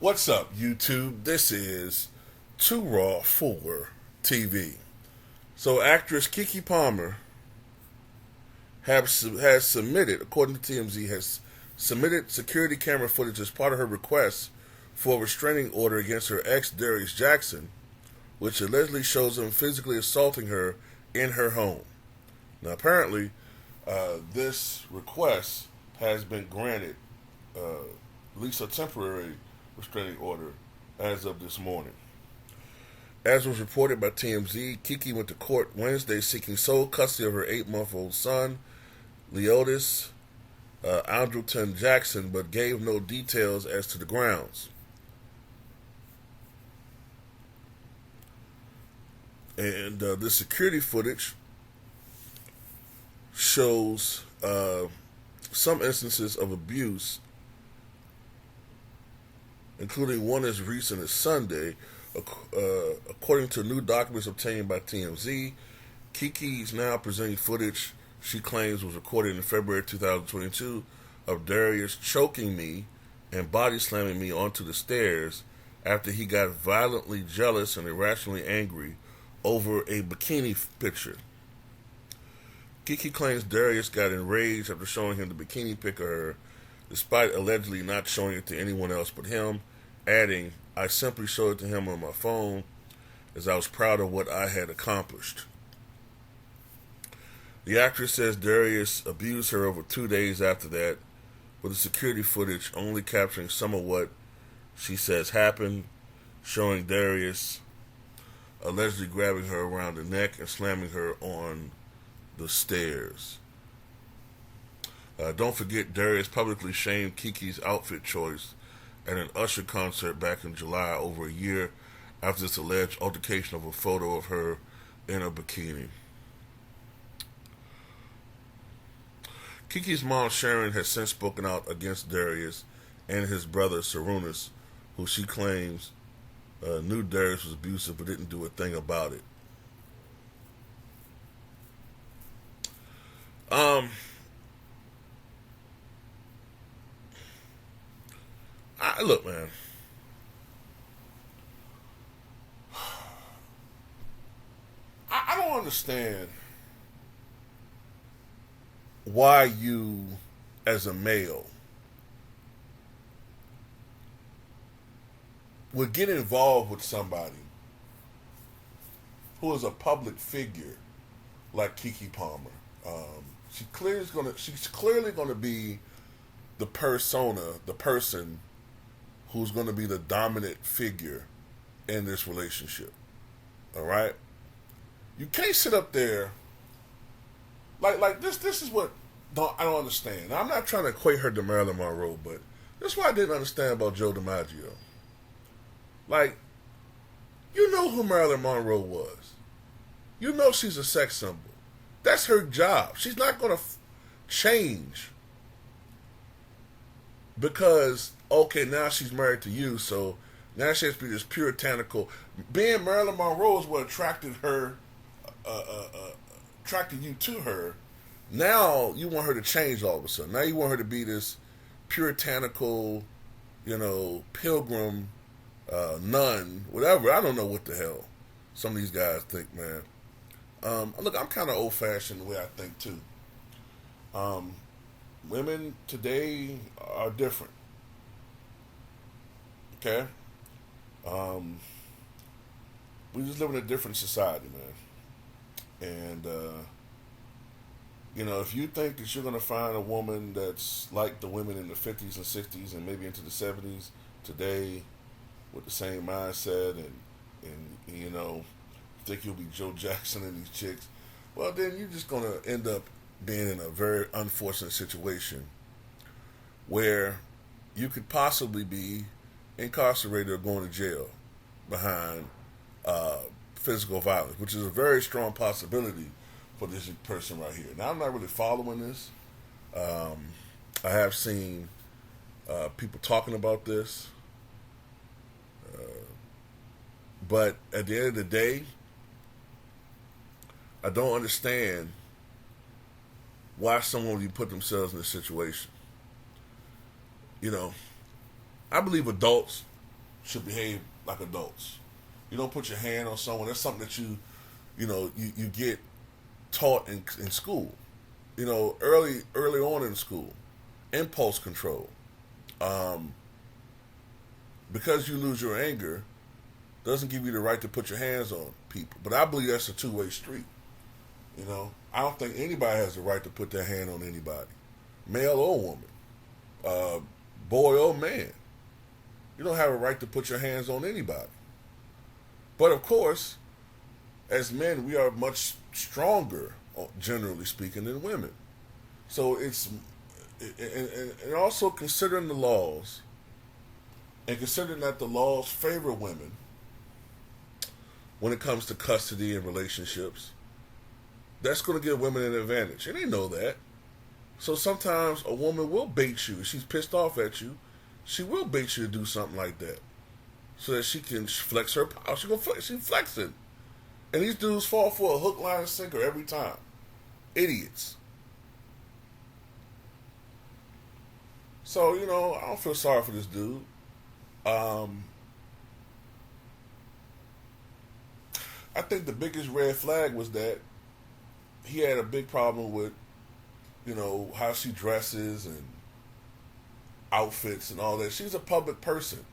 What's up, YouTube? This is Too Raw for TV. So, actress Keke Palmer has submitted, according to TMZ, has submitted security camera footage as part of her request for a restraining order against her ex, Darius Jackson, which allegedly shows him physically assaulting her in her home. Now, apparently, this request has been granted, at least a temporary restraining order, as of this morning. As was reported by TMZ, Keke went to court Wednesday seeking sole custody of her 8-month-old son, Leotis Andrelton Jackson, but gave no details as to the grounds. And the security footage shows some instances of abuse, including one as recent as Sunday. According to new documents obtained by TMZ, Keke is now presenting footage she claims was recorded in February 2022 of Darius choking me and body slamming me onto the stairs after he got violently jealous and irrationally angry over a bikini picture. Keke claims Darius got enraged after showing him the bikini pic of her, despite allegedly not showing it to anyone else but him, adding, "I simply showed it to him on my phone as I was proud of what I had accomplished." The actress says Darius abused her over 2 days after that, with the security footage only capturing some of what she says happened, showing Darius allegedly grabbing her around the neck and slamming her on the stairs. Don't forget, Darius publicly shamed Keke's outfit choice at an Usher concert back in July, over a year after this alleged altercation of a photo of her in a bikini. Keke's mom, Sharon, has since spoken out against Darius and his brother, Sarunas, who she claims knew Darius was abusive but didn't do a thing about it. Look, man. I don't understand why you, as a male, would get involved with somebody who is a public figure like Keke Palmer. She's clearly gonna be the persona, the person who's going to be the dominant figure in this relationship. All right? You can't sit up there like this. This is what I don't understand. Now, I'm not trying to equate her to Marilyn Monroe, but this is what I didn't understand about Joe DiMaggio. Like, you know who Marilyn Monroe was. You know she's a sex symbol. That's her job. She's not going to change because, okay, now she's married to you, so now she has to be this puritanical. Being Marilyn Monroe is what attracted her, attracted you to her. Now you want her to change all of a sudden. Now you want her to be this puritanical, pilgrim, nun, whatever. I don't know what the hell some of these guys think, man. Look, I'm kind of old-fashioned the way I think, too. Women today are different. Okay? We just live in a different society, man. And, if you think that you're going to find a woman that's like the women in the 50s and 60s and maybe into the 70s today with the same mindset and think you'll be Joe Jackson and these chicks, well, then you're just going to end up being in a very unfortunate situation where you could possibly be incarcerated or going to jail behind physical violence, which is a very strong possibility for this person right here. Now, I'm not really following this. I have seen people talking about this. But at the end of the day, I don't understand why someone would put themselves in this situation. I believe adults should behave like adults. You don't put your hand on someone. That's something that you get taught in school. Early on in school, impulse control. Um, because you lose your anger doesn't give you the right to put your hands on people. But I believe that's a two-way street. I don't think anybody has the right to put their hand on anybody, male or woman, boy or man. You don't have a right to put your hands on anybody. But of course, as men, we are much stronger, generally speaking, than women. So and also considering the laws, and considering that the laws favor women when it comes to custody and relationships, that's going to give women an advantage. And they know that. So sometimes a woman will bait you. If she's pissed off at you, she will bait you to do something like that so that she can flex her power. She's flexing. And these dudes fall for a hook, line, and sinker every time. Idiots. So, I don't feel sorry for this dude. I think the biggest red flag was that he had a big problem with, how she dresses and outfits and all that. She's a public person.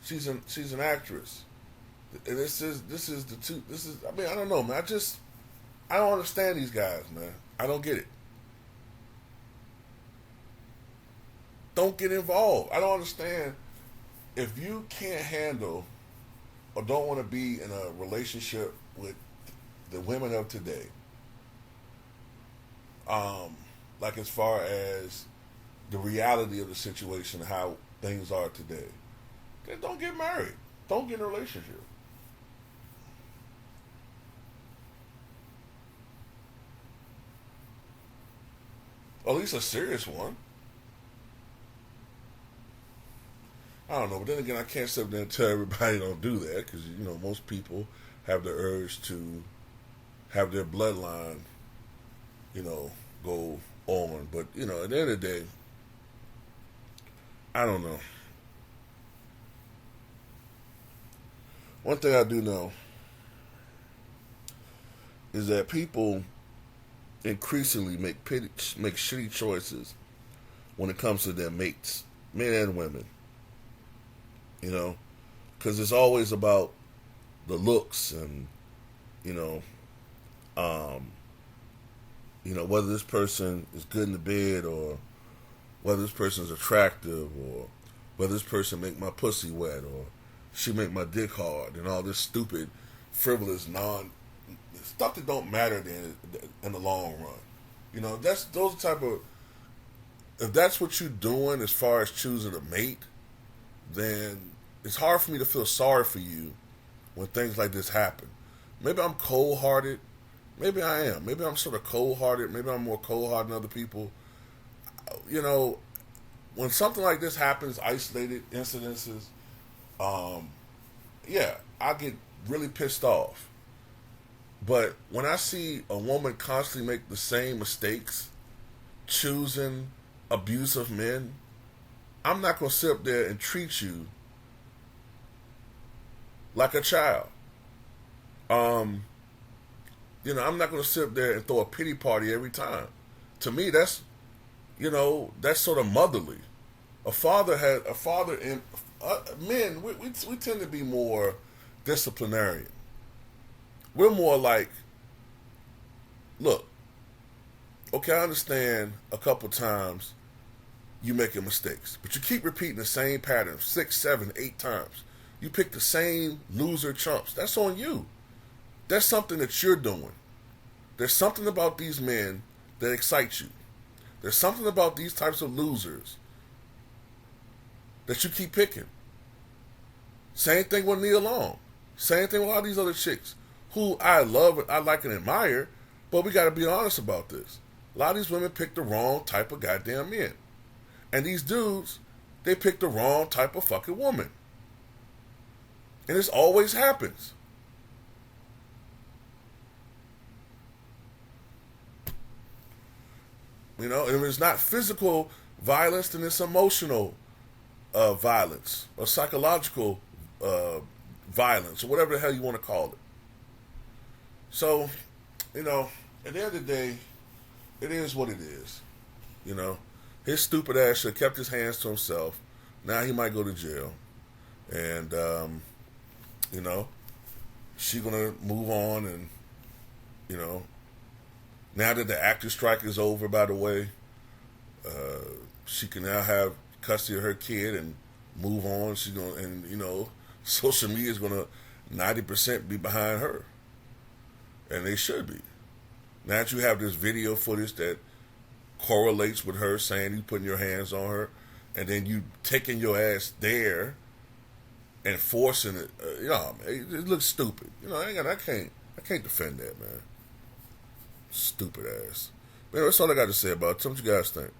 She's an actress. And I don't know, man. I don't understand these guys, man. I don't get it. Don't get involved. I don't understand. If you can't handle or don't want to be in a relationship with the women of today, like as far as the reality of the situation, how things are today, then don't get married. Don't get in a relationship. Or at least a serious one. I don't know, but then again, I can't sit there and tell everybody don't do that because, most people have the urge to have their bloodline, go on. But, at the end of the day, I don't know. One thing I do know is that people increasingly make shitty choices when it comes to their mates, men and women. Because it's always about the looks and, whether this person is good in the bed or whether this person is attractive or whether this person make my pussy wet or she make my dick hard and all this stupid, frivolous, stuff that don't matter in the long run. Those type of, if that's what you're doing as far as choosing a mate, then it's hard for me to feel sorry for you when things like this happen. Maybe I'm cold-hearted. Maybe I am. Maybe I'm sort of cold-hearted. Maybe I'm more cold-hearted than other people. When something like this happens, isolated incidences, I get really pissed off. But when I see a woman constantly make the same mistakes, choosing abusive men, I'm not going to sit up there and treat you like a child. I'm not going to sit up there and throw a pity party every time. To me, that's sort of motherly. Men, we tend to be more disciplinarian. We're more like, look, okay, I understand a couple times you making mistakes, but you keep repeating the same pattern 6, 7, 8 times. You pick the same loser chumps. That's on you. That's something that you're doing. There's something about these men that excites you. There's something about these types of losers that you keep picking. Same thing with Nia Long. Same thing with all these other chicks who I love, I like and admire, but we got to be honest about this. A lot of these women pick the wrong type of goddamn men. And these dudes, they pick the wrong type of fucking woman. And this always happens. And if it's not physical violence, then it's emotional violence or psychological violence or whatever the hell you want to call it. So, you know, at the end of the day, it is what it is. You know, his stupid ass should have kept his hands to himself. Now he might go to jail. And, you know, she going to move on. And, you know, now that the actor strike is over, by the way, she can now have custody of her kid and move on. She's going to, and, you know, social media is going to 90% be behind her. And they should be. Now that you have this video footage that correlates with her saying you putting your hands on her, and then you taking your ass there and forcing it, you know, it looks stupid. You know, I can't defend that, man. Stupid ass. Man, that's all I got to say about it. Tell me what you guys think.